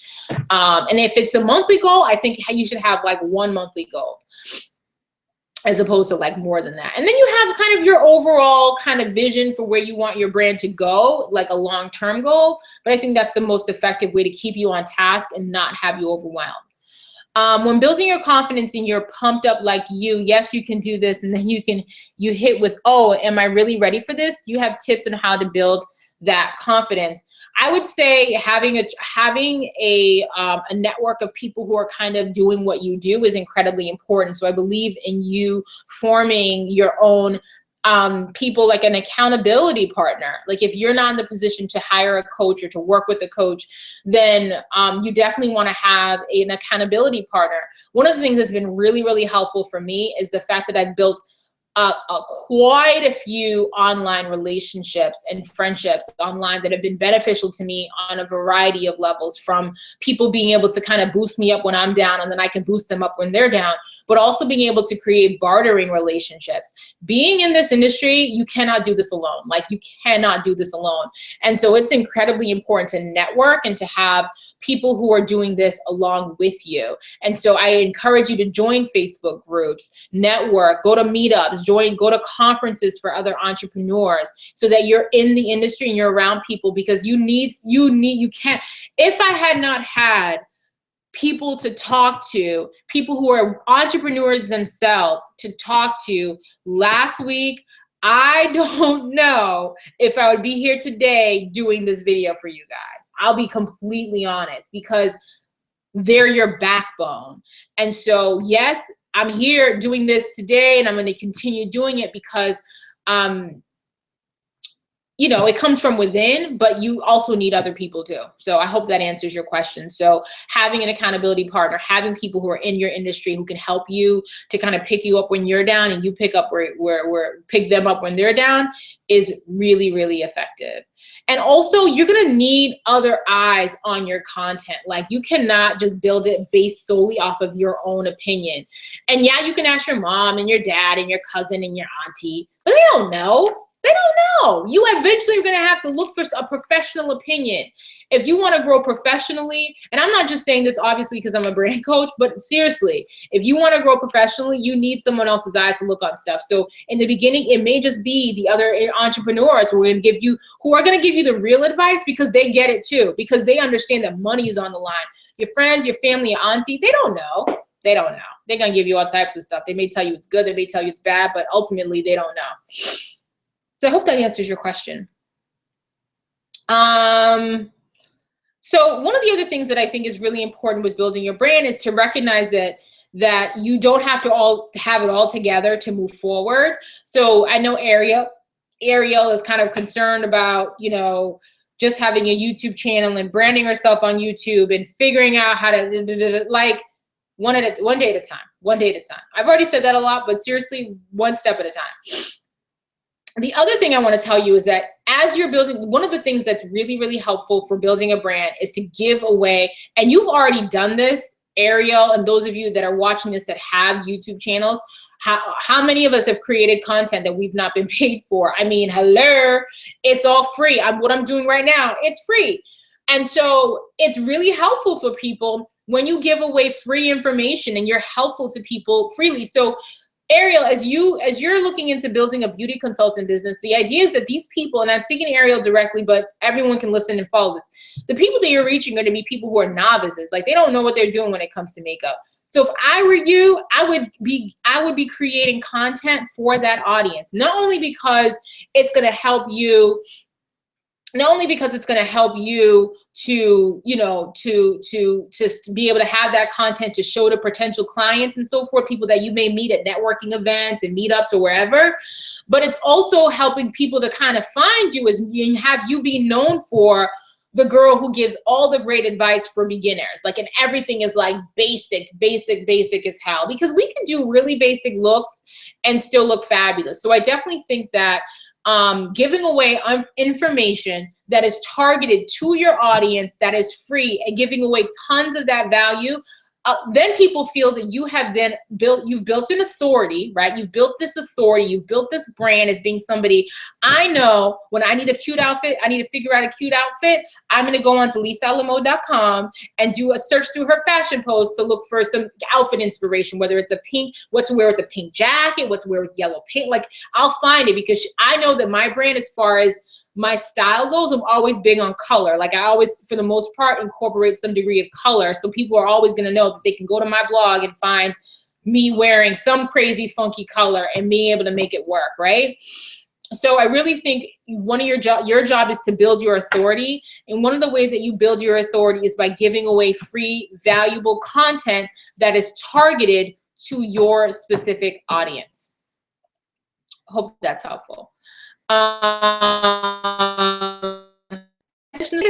And if it's a monthly goal, I think you should have like one monthly goal, as opposed to like more than that. And then you have kind of your overall kind of vision for where you want your brand to go, like a long-term goal. But I think that's the most effective way to keep you on task and not have you overwhelmed. When building your confidence and you're pumped up like yes, you can do this. And then you hit with, oh, am I really ready for this? Do you have tips on how to build that confidence? I would say having a network of people who are kind of doing what you do is incredibly important. So I believe in you forming your own people like an accountability partner. Like if you're not in the position to hire a coach or to work with a coach, then you definitely want to have an accountability partner. One of the things that's been really, really helpful for me is the fact that I've built quite a few online relationships and friendships online that have been beneficial to me on a variety of levels, from people being able to kind of boost me up when I'm down and then I can boost them up when they're down, but also being able to create bartering relationships. Being in this industry, you cannot do this alone. Like you cannot do this alone. And so it's incredibly important to network and to have people who are doing this along with you. And so I encourage you to join Facebook groups, network, go to meetups, go to conferences for other entrepreneurs, so that you're in the industry and you're around people, because you can't, if I had not had people to talk to, people who are entrepreneurs themselves to talk to last week, I don't know if I would be here today doing this video for you guys. I'll be completely honest, because they're your backbone. And so, yes, I'm here doing this today, and I'm going to continue doing it because, you know, it comes from within, but you also need other people too. So I hope that answers your question. So having an accountability partner, having people who are in your industry who can help you to kind of pick you up when you're down, and you pick them up when they're down, is really, really effective. And also, you're going to need other eyes on your content. Like, you cannot just build it based solely off of your own opinion. And yeah, you can ask your mom and your dad and your cousin and your auntie, but they don't know. They don't know. You eventually are going to have to look for a professional opinion. If you want to grow professionally, and I'm not just saying this obviously because I'm a brand coach, but seriously, if you want to grow professionally, you need someone else's eyes to look on stuff. So in the beginning, it may just be the other entrepreneurs who are going to give you the real advice, because they get it too, because they understand that money is on the line. Your friends, your family, your auntie, they don't know. They don't know. They're going to give you all types of stuff. They may tell you it's good. They may tell you it's bad, but ultimately they don't know. So I hope that answers your question. So one of the other things that I think is really important with building your brand is to recognize that you don't have to all have it all together to move forward. So I know Ariel is kind of concerned about, you know, just having a YouTube channel and branding herself on YouTube and figuring out how to, like, one day at a time. I've already said that a lot, but seriously, one step at a time. The other thing I want to tell you is that as you're building, one of the things that's really, really helpful for building a brand is to give away, and you've already done this, Ariel, and those of you that are watching this that have YouTube channels, how many of us have created content that we've not been paid for? I mean, hello, it's all free. What I'm doing right now, it's free. And so it's really helpful for people when you give away free information and you're helpful to people freely. So Ariel, as you're looking into building a beauty consultant business, the idea is that these people, and I'm speaking to Ariel directly, but everyone can listen and follow this. The people that you're reaching are going to be people who are novices. Like, they don't know what they're doing when it comes to makeup. So if I were you, I would be creating content for that audience, not only because it's going to help you to, you know, to be able to have that content to show to potential clients and so forth, people that you may meet at networking events and meetups or wherever, but it's also helping people to kind of find you and have you be known for the girl who gives all the great advice for beginners. Like, and everything is like basic as hell, because we can do really basic looks and still look fabulous. So I definitely think that giving away information that is targeted to your audience, that is free, and giving away tons of that value, then people feel that you've built an authority, right? You've built this authority, you've built this brand as being somebody. I know when I need a cute outfit, I need to figure out a cute outfit, I'm going to go on to lisalamo.com and do a search through her fashion posts to look for some outfit inspiration, whether it's a pink, what to wear with a pink jacket, what to wear with yellow paint. Like, I'll find it, because I know that my brand, as far as my style goes, I'm always big on color. Like, I always, for the most part, incorporate some degree of color. So people are always going to know that they can go to my blog and find me wearing some crazy funky color and being able to make it work, right? So I really think one of your job is to build your authority. And one of the ways that you build your authority is by giving away free, valuable content that is targeted to your specific audience. Hope that's helpful. A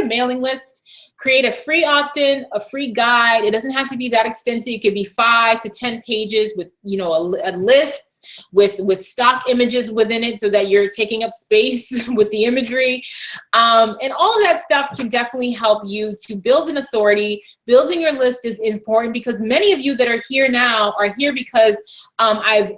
mailing list, create a free opt-in, a free guide. It doesn't have to be that extensive. It could be 5 to 10 pages with, you know, a list with stock images within it so that you're taking up space with the imagery. And all of that stuff can definitely help you to build an authority. Building your list is important because many of you that are here now are here because I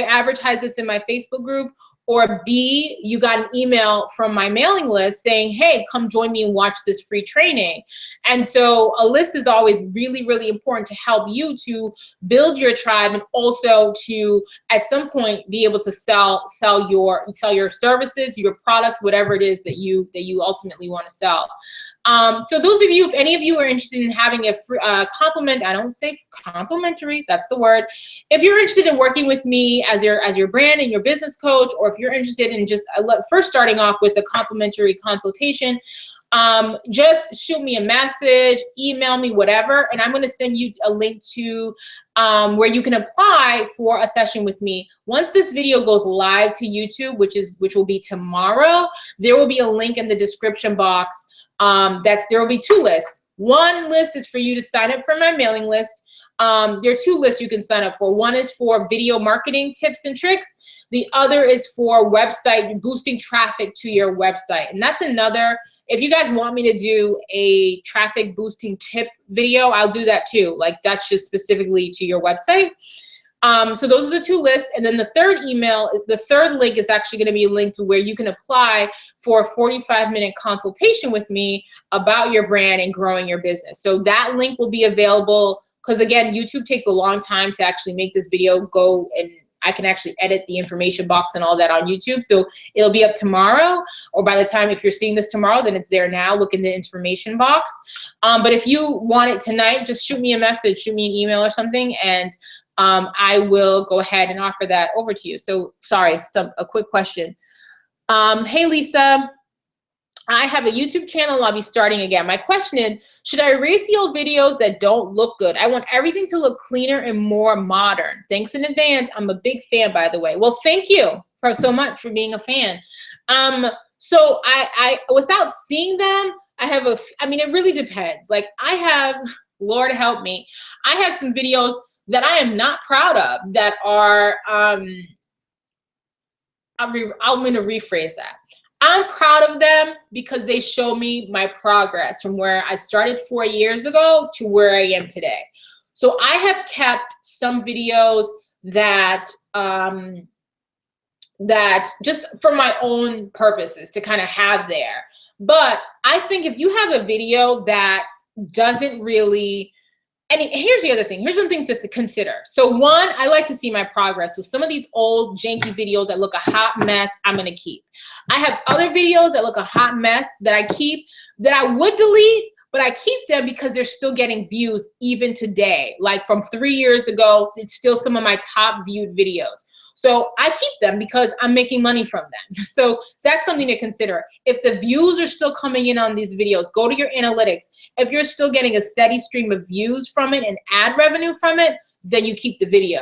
advertise this in my Facebook group, or B, you got an email from my mailing list saying, hey, come join me and watch this free training. And so a list is always really, really important to help you to build your tribe and also to, at some point, be able to sell your services, your products, whatever it is that you ultimately want to sell. So those of you, if any of you are interested in having a free, I don't say complimentary, that's the word. If you're interested in working with me as your brand and your business coach, or if you're interested in just first starting off with a complimentary consultation, just shoot me a message, email me, whatever, and I'm going to send you a link to where you can apply for a session with me. Once this video goes live to YouTube, which will be tomorrow, there will be a link in the description box that there will be 2 lists. One list is for you to sign up for my mailing list. There are 2 lists you can sign up for. One is for video marketing tips and tricks. The other is for website boosting traffic to your website. And that's another, if you guys want me to do a traffic boosting tip video, I'll do that too. Like that's just specifically to your website. So those are the 2 lists. And then the third link is actually going to be a link to where you can apply for a 45-minute consultation with me about your brand and growing your business. So that link will be available because, again, YouTube takes a long time to actually make this video go, and I can actually edit the information box and all that on YouTube. So it'll be up tomorrow, or by the time, if you're seeing this tomorrow, then it's there now. Look in the information box. But if you want it tonight, just shoot me a message, shoot me an email or something, and I will go ahead and offer that over to you. So sorry, a quick question. Hey, Lisa. I have a YouTube channel. I'll be starting again. My question is, should I erase the old videos that don't look good? I want everything to look cleaner and more modern. Thanks in advance. I'm a big fan, by the way. Well, thank you so much for being a fan. So I without seeing them, I mean, it really depends. Like I have, Lord help me, I have some videos that I am not proud of that are, I'm going to rephrase that. I'm proud of them because they show me my progress from where I started 4 years ago to where I am today. So I have kept some videos that that just for my own purposes to kind of have there. But I think if you have a video that doesn't really, and here's the other thing. Here's some things to consider. So one, I like to see my progress. So some of these old janky videos that look a hot mess, I'm going to keep. I have other videos that look a hot mess that I keep, that I would delete, but I keep them because they're still getting views even today. Like from 3 years ago, it's still some of my top viewed videos. So I keep them because I'm making money from them. So that's something to consider. If the views are still coming in on these videos, go to your analytics. If you're still getting a steady stream of views from it and ad revenue from it, then you keep the video.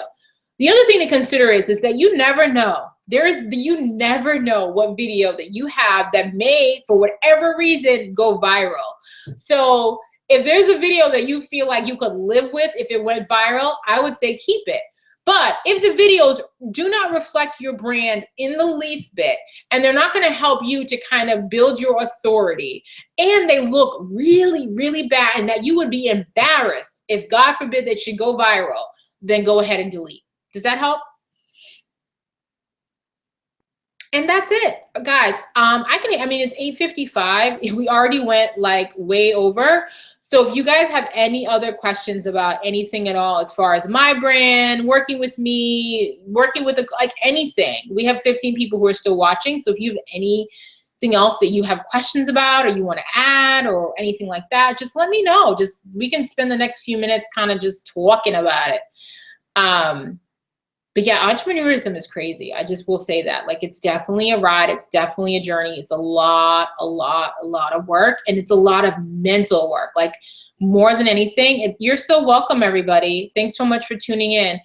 The other thing to consider is that you never know. You never know what video that you have that may, for whatever reason, go viral. So if there's a video that you feel like you could live with if it went viral, I would say keep it. But if the videos do not reflect your brand in the least bit, and they're not going to help you to kind of build your authority, and they look really, really bad, and that you would be embarrassed if, God forbid, they should go viral, then go ahead and delete. Does that help? And that's it, guys. I mean, it's 8:55. We already went like way over. So if you guys have any other questions about anything at all, as far as my brand, working with me, working with like anything, we have 15 people who are still watching. So if you have anything else that you have questions about, or you want to add, or anything like that, just let me know. We can spend the next few minutes kind of just talking about it. But yeah, entrepreneurism is crazy. I just will say that. Like, it's definitely a ride. It's definitely a journey. It's a lot of work, and it's a lot of mental work. Like, more than anything, you're so welcome, everybody. Thanks so much for tuning in.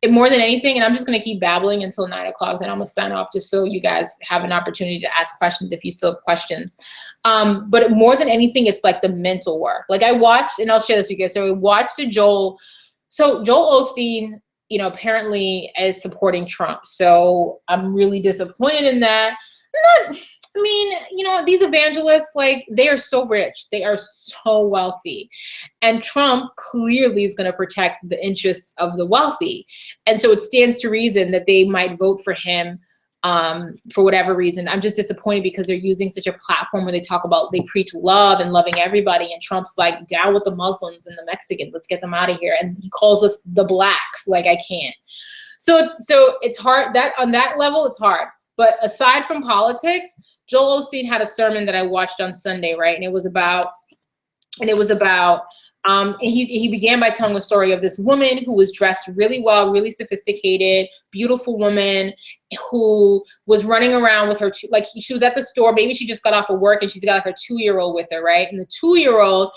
more than anything, and I'm just going to keep babbling until 9 o'clock, then I'm going to sign off just so you guys have an opportunity to ask questions if you still have questions. But more than anything, it's like the mental work. Like I watched, and I'll share this with you guys. So I watched Joel Osteen, apparently is supporting Trump. So I'm really disappointed in that. These evangelists, like, they are so rich. They are so wealthy. And Trump clearly is going to protect the interests of the wealthy. And so it stands to reason that they might vote for him for whatever reason. I'm just disappointed because they're using such a platform where they preach love and loving everybody. And Trump's like, down with the Muslims and the Mexicans. Let's get them out of here. And he calls us the blacks. Like, I can't. So it's hard. That on that level, it's hard. But aside from politics, Joel Osteen had a sermon that I watched on Sunday, right? And it was about he began by telling the story of this woman who was dressed really well, really sophisticated, beautiful woman who was running around with her, she was at the store, maybe she just got off of work and she's got like her 2-year-old with her, right? And the 2-year-old,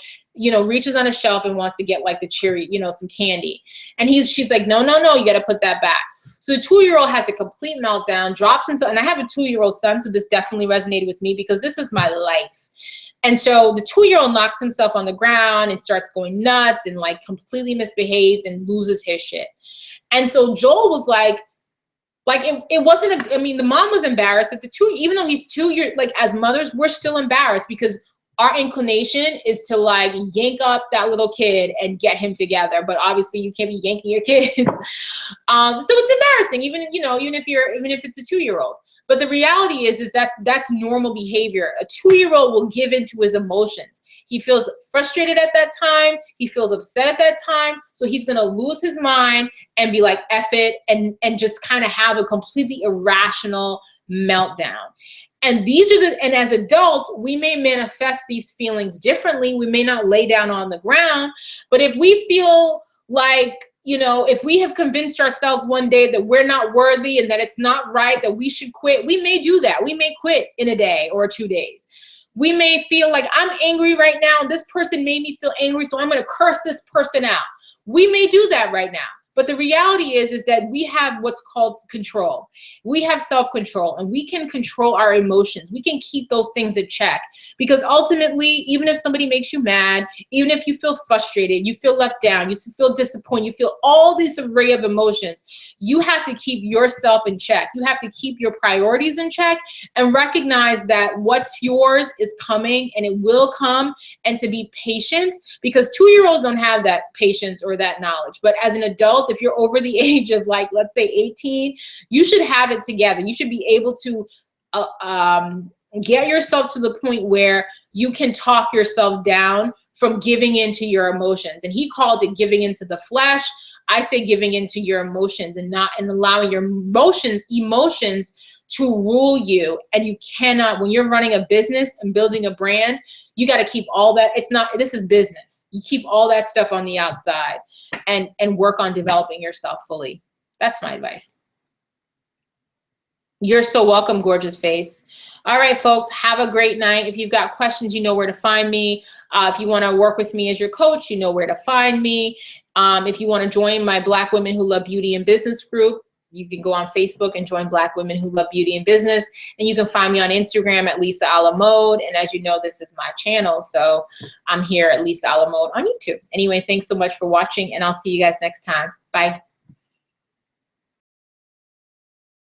reaches on a shelf and wants to get like the cherry, some candy. And she's like, no, you got to put that back. So the 2-year-old has a complete meltdown, drops himself, and I have a 2-year-old son, so this definitely resonated with me because this is my life. And so the 2-year-old knocks himself on the ground and starts going nuts and like completely misbehaves and loses his shit. And so Joel was like it wasn't the mom was embarrassed that even though he's 2 years, like as mothers, we're still embarrassed because our inclination is to like yank up that little kid and get him together. But obviously you can't be yanking your kids. So it's embarrassing, even if it's a 2-year-old. But the reality is that's normal behavior. A 2-year-old will give into his emotions. He feels frustrated at that time. He feels upset at that time. So he's going to lose his mind and be like, F it, and just kind of have a completely irrational meltdown. And and as adults, we may manifest these feelings differently. We may not lay down on the ground, but if we feel like, if we have convinced ourselves one day that we're not worthy and that it's not right, that we should quit, we may do that. We may quit in a day or 2 days. We may feel like I'm angry right now. This person made me feel angry, so I'm going to curse this person out. We may do that right now. But the reality is that we have what's called control. We have self-control, and we can control our emotions. We can keep those things in check, because ultimately, even if somebody makes you mad, even if you feel frustrated, you feel left down, you feel disappointed, you feel all this array of emotions, you have to keep yourself in check. You have to keep your priorities in check and recognize that what's yours is coming, and it will come, and to be patient, because 2-year-olds don't have that patience or that knowledge. But as an adult, if you're over the age of, like, let's say 18, you should have it together. You should be able to get yourself to the point where you can talk yourself down from giving into your emotions. And he called it giving into the flesh. I say giving into your emotions and allowing your emotions to rule you. And you cannot, when you're running a business and building a brand, you got to keep all that. This is business. You keep all that stuff on the outside and work on developing yourself fully. That's my advice. You're so welcome, gorgeous face. All right, folks, have a great night. If you've got questions, you know where to find me. If you want to work with me as your coach, you know where to find me. If you want to join my Black Women Who Love Beauty and Business group, you can go on Facebook and join Black Women Who Love Beauty and Business. And you can find me on Instagram at Lisa a la Mode. And as you know, this is my channel, so I'm here at Lisa a la Mode on YouTube. Anyway, thanks so much for watching, and I'll see you guys next time. Bye.